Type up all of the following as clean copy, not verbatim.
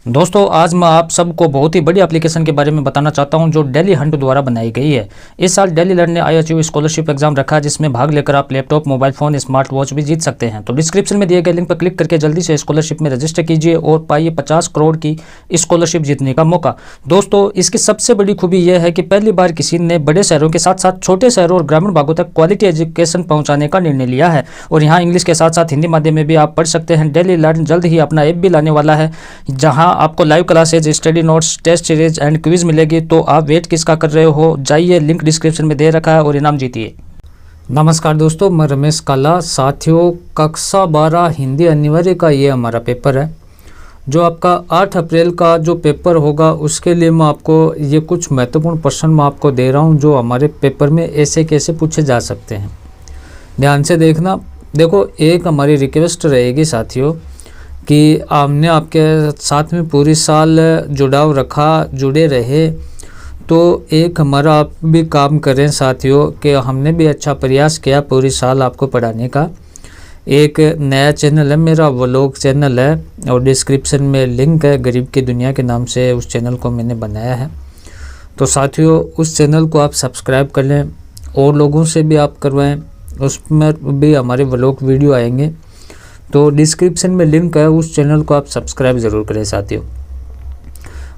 दोस्तों आज मैं आप सबको बहुत ही बड़ी एप्लीकेशन के बारे में बताना चाहता हूं जो डेली हंट द्वारा बनाई गई है। इस साल डेली लर्न ने IHU स्कॉलरशिप एग्जाम रखा है जिसमें भाग लेकर आप laptop, mobile phone, smart watch भी जीत सकते हैं। तो डिस्क्रिप्शन में दिए गए लिंक पर क्लिक करके जल्दी से स्कॉलरशिप में रजिस्टर कीजिए और पाइए 50 करोड़ की स्कॉलरशिप जीतने का मौका। दोस्तों इसकी सबसे बड़ी खूबी यह है कि पहली बार किसी ने बड़े शहरों के साथ साथ छोटे शहरों और ग्रामीण भागों तक क्वालिटी एजुकेशन पहुँचाने का निर्णय लिया है और यहाँ इंग्लिश के साथ साथ हिंदी माध्यम में भी आप पढ़ सकते हैं। डेली लर्न जल्द ही अपना ऐप भी लाने वाला है जहाँ आपको live class study notes, test series and quiz मिलेगी। तो आप वेट किसका कर रहे हो, जाइए लिंक डिस्क्रिप्शन में दे रखा है और इनाम जीतिए। नमस्कार दोस्तों, मैं रमेश काला। साथियों कक्षा 12 हिंदी अनिवार्य का ये हमारा पेपर है जो आपका 8 अप्रैल का जो पेपर होगा उसके लिए मैं आपको ये कुछ महत्वपूर्ण प्रश्न मैं आपको दे रहा हूँ जो हमारे पेपर में ऐसे कैसे पूछे जा सकते हैं। ध्यान से देखना। देखो एक हमारी रिक्वेस्ट रहेगी साथियों कि हमने आपके साथ में पूरी साल जुड़ाव रखा, जुड़े रहे, तो एक हमारा आप भी काम करें साथियों कि हमने भी अच्छा प्रयास किया पूरी साल आपको पढ़ाने का। एक नया चैनल है मेरा, व्लॉग चैनल है और डिस्क्रिप्शन में लिंक है, गरीब की दुनिया के नाम से उस चैनल को मैंने बनाया है। तो साथियों उस चैनल को आप सब्सक्राइब कर लें और लोगों से भी आप करवाएं, उसमें भी हमारे व्लॉग वीडियो आएंगे। तो डिस्क्रिप्शन में लिंक है, उस चैनल को आप सब्सक्राइब ज़रूर करें साथियों।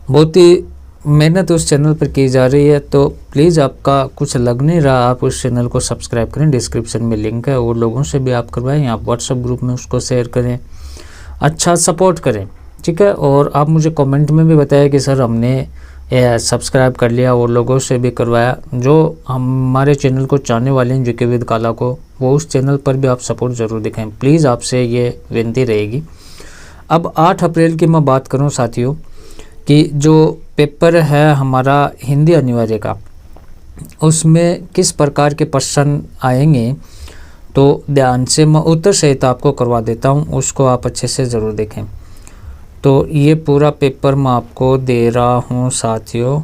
बहुत ही मेहनत उस चैनल पर की जा रही है तो प्लीज़ आपका कुछ लग नहीं रहा, आप उस चैनल को सब्सक्राइब करें। डिस्क्रिप्शन में लिंक है और लोगों से भी आप करवाएं, आप व्हाट्सएप ग्रुप में उसको शेयर करें, अच्छा सपोर्ट करें, ठीक है। और आप मुझे कमेंट में भी बताएं कि सर हमने सब्सक्राइब कर लिया और लोगों से भी करवाया। जो हमारे चैनल को चाहने वाले हैं जीके विद काला को, वो उस चैनल पर भी आप सपोर्ट ज़रूर दिखाएं, प्लीज़ आपसे ये विनती रहेगी। अब 8 अप्रैल की मैं बात करूं साथियों कि जो पेपर है हमारा हिंदी अनिवार्य का, उसमें किस प्रकार के प्रश्न आएंगे तो ध्यान से मैं उत्तर सहित आपको करवा देता हूं, उसको आप अच्छे से ज़रूर देखें। तो ये पूरा पेपर मैं आपको दे रहा हूँ साथियों,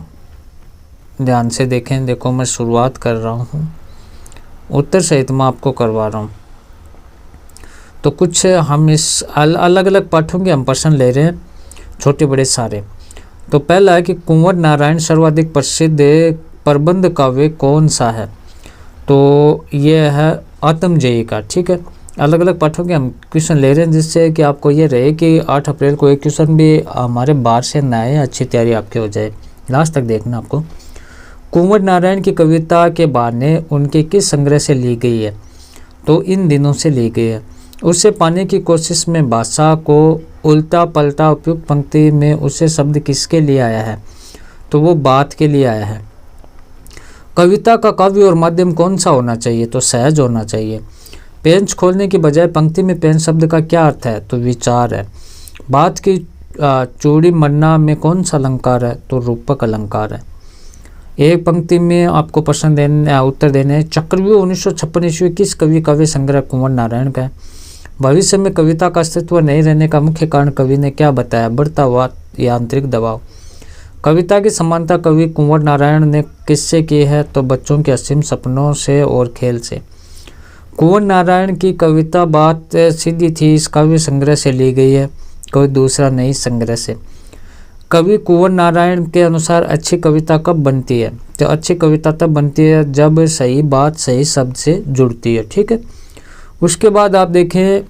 ध्यान से देखें। देखो मैं शुरुआत कर रहा हूँ, उत्तर सहित मैं आपको करवा रहा हूँ। तो कुछ हम इस अलग अलग पाठों के हम प्रश्न ले रहे हैं, छोटे बड़े सारे। तो पहला है कि कुंवर नारायण सर्वाधिक प्रसिद्ध प्रबंध काव्य कौन सा है? तो ये है आत्मजयी का, ठीक है। अलग अलग पाठों के हम क्वेश्चन ले रहे हैं जिससे कि आपको ये रहे कि 8 अप्रैल को एक क्वेश्चन भी हमारे बाहर से ना आए, अच्छी तैयारी आपकी हो जाए। लास्ट तक देखना आपको। कुंवर नारायण की कविता के बहाने उनके किस संग्रह से ली गई है? तो इन दिनों से ली गई है। उसे पाने की कोशिश में भाषा को उल्टा पलटा उपयुक्त पंक्ति में उसे शब्द किसके लिए आया है? तो वो बात के लिए आया है। कविता का काव्य और माध्यम कौन सा होना चाहिए? तो सहज होना चाहिए। पेंच खोलने की बजाय पंक्ति में पेंच शब्द का क्या अर्थ है? तो विचार है। बात की चूड़ी मरना में कौन सा अलंकार है? तो रूपक अलंकार है। एक पंक्ति में आपको प्रश्न देने उत्तर देने हैं। चक्रव्यूह 1956 ईस्वी किस कवि काव्य संग्रह कुंवर नारायण का है? भविष्य में कविता का अस्तित्व नहीं रहने का मुख्य कारण कवि ने क्या बताया? बढ़ता हुआ यांत्रिक दबाव। कविता की समानता कवि कुंवर नारायण ने किससे की है? तो बच्चों के असीम सपनों से और खेल से। कुंवर नारायण की कविता बात सीधी थी इस काव्य संग्रह से ली गई है, कोई दूसरा नहीं संग्रह से। कवि कुंवर नारायण के अनुसार अच्छी कविता कब बनती है? तो अच्छी कविता तब बनती है जब सही बात सही शब्द से जुड़ती है, ठीक है। उसके बाद आप देखें,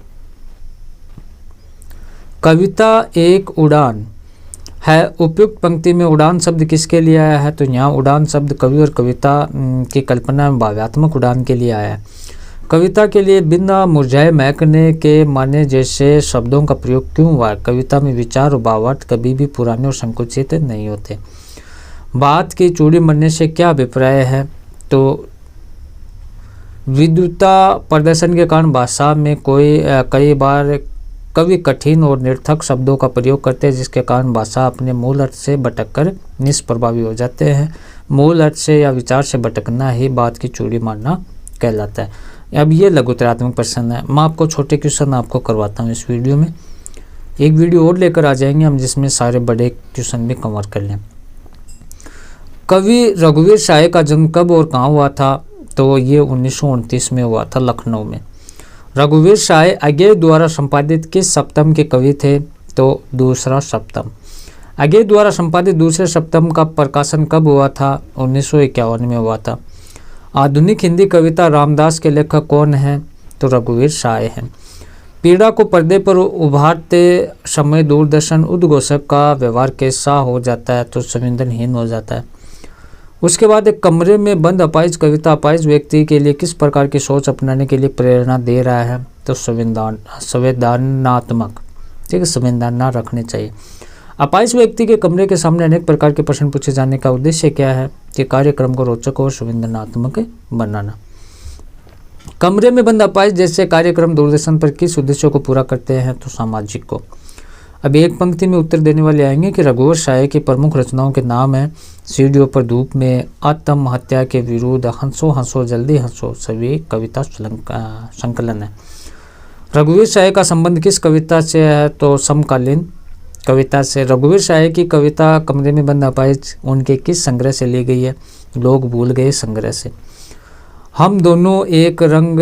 कविता एक उड़ान है, उपयुक्त पंक्ति में उड़ान शब्द किसके लिए आया है? तो यहाँ उड़ान शब्द कवि और कविता की कल्पना में भावात्मक उड़ान के लिए आया है। कविता के लिए बिना मुरझाए महकने के माने जैसे शब्दों का प्रयोग क्यों हुआ? कविता में विचार और भावार्थ कभी भी पुराने और संकुचित नहीं होते। बात की चूड़ी मरने से क्या अभिप्राय है? तो विद्युता प्रदर्शन के कारण भाषा में कई बार कवि कठिन और निर्थक शब्दों का प्रयोग करते हैं जिसके कारण भाषा अपने मूल अर्थ से भटककर निष्प्रभावी हो जाते हैं। मूल अर्थ से या विचार से भटकना ही बात की चूड़ी मारना कहलाता है। अब ये लघुतरात्मक प्रश्न है, मैं आपको छोटे क्वेश्चन आपको करवाता हूँ इस वीडियो में। एक वीडियो और लेकर आ जाएंगे हम जिसमें सारे बड़े क्वेश्चन भी कवर कर लें। कवि रघुवीर शाह का जन्म कब और कहाँ हुआ था? तो ये 1929 में हुआ था, लखनऊ में। रघुवीर शाह अज्ञेय द्वारा संपादित किस सप्तम के कवि थे? तो दूसरा सप्तम। अगेय द्वारा संपादित दूसरे सप्तम का प्रकाशन कब हुआ था? 1951 में हुआ था। आधुनिक हिंदी कविता रामदास के लेखक कौन हैं? तो रघुवीर साय हैं। पीड़ा को पर्दे पर उभारते समय दूरदर्शन उद्घोषक का व्यवहार कैसा हो जाता है? तो संवेदनहीन हो जाता है। उसके बाद एक कमरे में बंद अपाहिज कविता अपाहिज व्यक्ति के लिए किस प्रकार की सोच अपनाने के लिए प्रेरणा दे रहा है? तो संवेदनात्मक, ठीक है, संवेदना रखनी चाहिए। अपाहिज व्यक्ति के कमरे के सामने अनेक प्रकार के प्रश्न पूछे जाने का उद्देश्य क्या है? कि कार्यक्रम को रोचक और संवेदनात्मक बनाना। कमरे में बंद अपाहिज जैसे कार्यक्रम दूरदर्शन पर किस उद्देश्य को पूरा करते हैं? तो सामाजिक को। अब एक पंक्ति में उत्तर देने वाले आएंगे कि रघुवीर साय की प्रमुख रचनाओं के नाम है सीढ़ियों पर धूप में, आत्महत्या के विरुद्ध, हंसो हंसो जल्दी हंसो, सभी कविता संकलन है। रघुवीर साय का संबंध किस कविता से है? तो समकालीन कविता से। रघुवीर साय की कविता कमरे में बंद अपाहिज उनके किस संग्रह से ली गई है? लोग भूल गए संग्रह से। हम दोनों एक रंग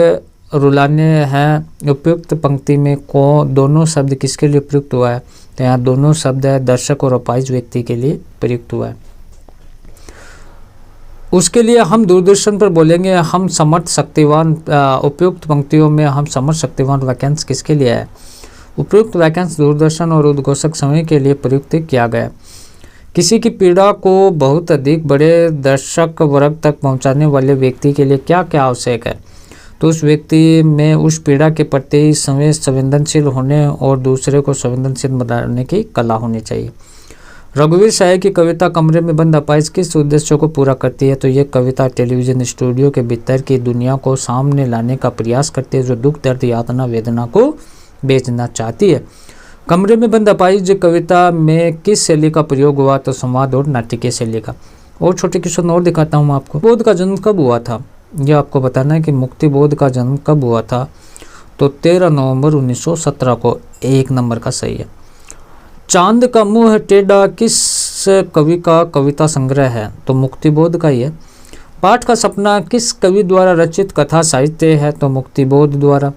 रुलाने हैं उपयुक्त पंक्ति में दोनों शब्द किसके लिए प्रयुक्त हुआ है? तो यहाँ दोनों शब्द है दर्शक और अपाहिज व्यक्ति के लिए प्रयुक्त हुआ है। उसके लिए हम दूरदर्शन पर बोलेंगे हम समर्थ शक्तिवान। उपयुक्त पंक्तियों में हम समर्थ शक्तिवान वाक्यांश किसके लिए है? उपयुक्त वाक्यांश दूरदर्शन और उद्घोषक समय के लिए प्रयुक्त किया गया। किसी की पीड़ा को बहुत अधिक बड़े दर्शक वर्ग तक पहुंचाने वाले व्यक्ति के लिए क्या क्या आवश्यक है? तो उस व्यक्ति में उस पीड़ा के प्रति संवेदनशील होने और दूसरे को संवेदनशील बनाने की कला होनी चाहिए। रघुवीर साय की कविता कमरे में बंद अपाहिज किस उद्देश्य को पूरा करती है? तो ये कविता टेलीविजन स्टूडियो के भीतर की दुनिया को सामने लाने का प्रयास करती है जो दुख दर्द यातना वेदना को बेचना चाहती है। कमरे में बंद अपाहिज कविता में किस शैली का प्रयोग हुआ? तो संवाद और नाटकीय शैली का। और छोटे क्वेश्चन और दिखाता हूँ आपको। बोध का जन्म कब हुआ था? यह आपको बताना है कि मुक्ति बोध का जन्म कब हुआ था? तो 13 नवंबर 1917 को। 1 नंबर का सही है। चांद का मुंह टेढ़ा किस कवि का कविता संग्रह है? तो मुक्तिबोध का ही है। पाठ का सपना किस कवि द्वारा रचित कथा साहित्य है? तो मुक्तिबोध द्वारा।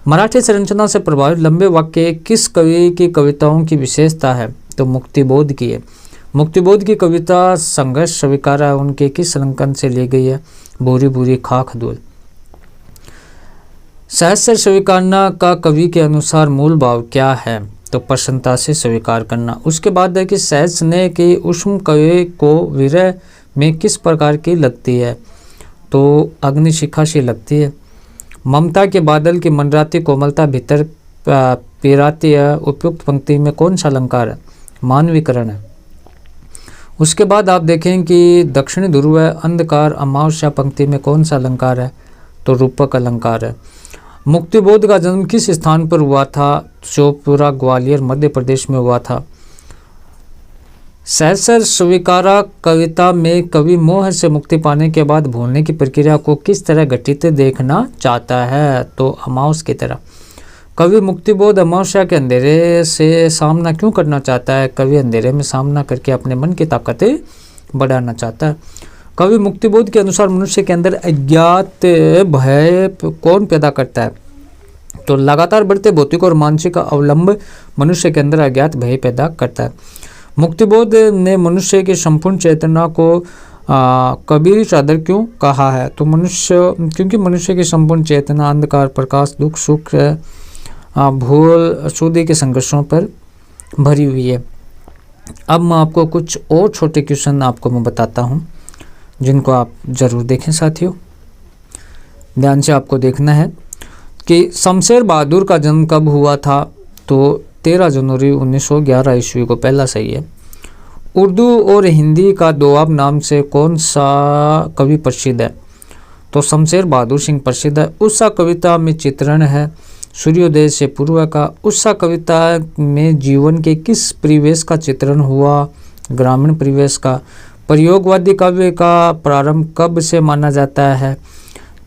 मराठी संरचना से प्रभावित लंबे वाक्य किस कवि की कविताओं की विशेषता है? तो मुक्तिबोध की है। मुक्तिबोध की कविता संघर्ष स्वीकारा उनके किस अलंकरण से ली गई है? भूरी भूरी खाक धूल। सहस्र स्वीकारना का कवि के अनुसार मूल भाव क्या है? तो प्रसन्नता से स्वीकार करना। उसके बाद है कि सहज स्नेह की उष्म कवि को विरह में किस प्रकार की लगती है? तो अग्निशिखा सी लगती है। ममता के बादल की मंडराती कोमलता भीतर पिराती है। उपयुक्त पंक्ति में कौन सा अलंकार है? मानवीकरण है। उसके बाद आप देखें कि दक्षिणी ध्रुव है, अंधकार, अमावस्या पंक्ति में कौन सा अलंकार है? तो रूपक अलंकार है। मुक्तिबोध का जन्म किस स्थान पर हुआ था? चौपुरा ग्वालियर मध्य प्रदेश में हुआ था। सहस्र स्वीकारा कविता में कवि मोह से मुक्ति पाने के बाद भूलने की प्रक्रिया को किस तरह घटित देखना चाहता है? तो अमावस की तरह। कवि मुक्तिबोध अमावस्या के अंधेरे से सामना क्यों करना चाहता है? कवि अंधेरे में सामना करके अपने मन की ताकतें बढ़ाना चाहता है। कवि मुक्तिबोध के अनुसार मनुष्य के अंदर अज्ञात भय कौन पैदा करता है? तो लगातार बढ़ते भौतिक और मानसिक अवलंब मनुष्य के अंदर अज्ञात भय पैदा करता है। मुक्तिबोध ने मनुष्य की संपूर्ण चेतना को कबीर चादर क्यों कहा है? तो क्योंकि मनुष्य की संपूर्ण चेतना अंधकार, प्रकाश, दुख, सुख, भूल, शुद्धि के संघर्षों पर भरी हुई है। अब मैं आपको कुछ और छोटे क्वेश्चन आपको मैं बताता हूँ जिनको आप जरूर देखें साथियों। ध्यान से आपको देखना है कि शमशेर बहादुर का जन्म कब हुआ था? तो 13 जनवरी 1911 ईस्वी को। पहला सही है। उर्दू और हिंदी का दोआब नाम से कौन सा कवि प्रसिद्ध है? तो शमशेर बहादुर सिंह प्रसिद्ध है। उषा कविता में चित्रण है सूर्योदय से पूर्व का। उषा कविता में जीवन के किस परिवेश का चित्रण हुआ? ग्रामीण परिवेश का। प्रयोगवादी काव्य का प्रारंभ कब से माना जाता है?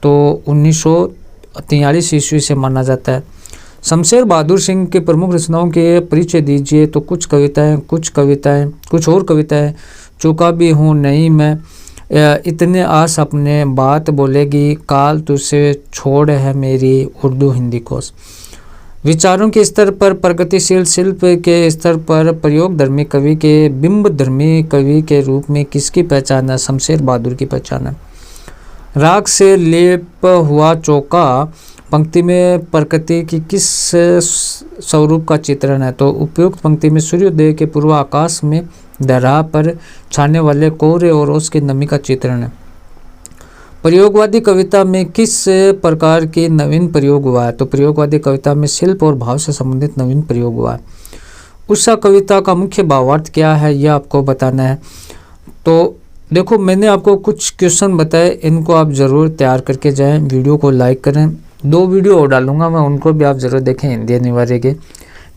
तो 1943 ईस्वी से माना जाता है। शमशेर बहादुर सिंह के प्रमुख रचनाओं के परिचय दीजिए। तो कुछ और कविताएं। चूका भी हूँ नहीं मैं, इतने आस अपने बात बोलेगी, काल तुझसे छोड़ है मेरी, उर्दू हिंदी कोश। विचारों के स्तर पर प्रगतिशील, शिल्प के स्तर पर प्रयोगधर्मी कवि के, बिंबधर्मी कवि के रूप में किसकी पहचान है? शमशेर बहादुर की पहचान है। राग से लेप हुआ चौका पंक्ति में प्रकृति की किस स्वरूप का चित्रण है? तो उपयुक्त पंक्ति में सूर्योदय के पूर्व आकाश में दराह पर छाने वाले कोहरे और उसकी नमी का चित्रण है। प्रयोगवादी कविता में किस प्रकार की नवीन प्रयोग हुआ है? तो प्रयोगवादी कविता में शिल्प और भाव से संबंधित नवीन प्रयोग हुआ है। उषा कविता का मुख्य भावार्थ क्या है, यह आपको बताना है। तो देखो, मैंने आपको कुछ क्वेश्चन बताए, इनको आप ज़रूर तैयार करके जाएं। वीडियो को लाइक करें। 2 वीडियो और डालूंगा मैं, उनको भी आप ज़रूर देखें हिंदी अनिवार्य के,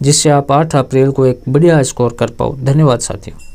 जिससे आप 8 अप्रैल को एक बढ़िया स्कोर कर पाओ। धन्यवाद साथियों।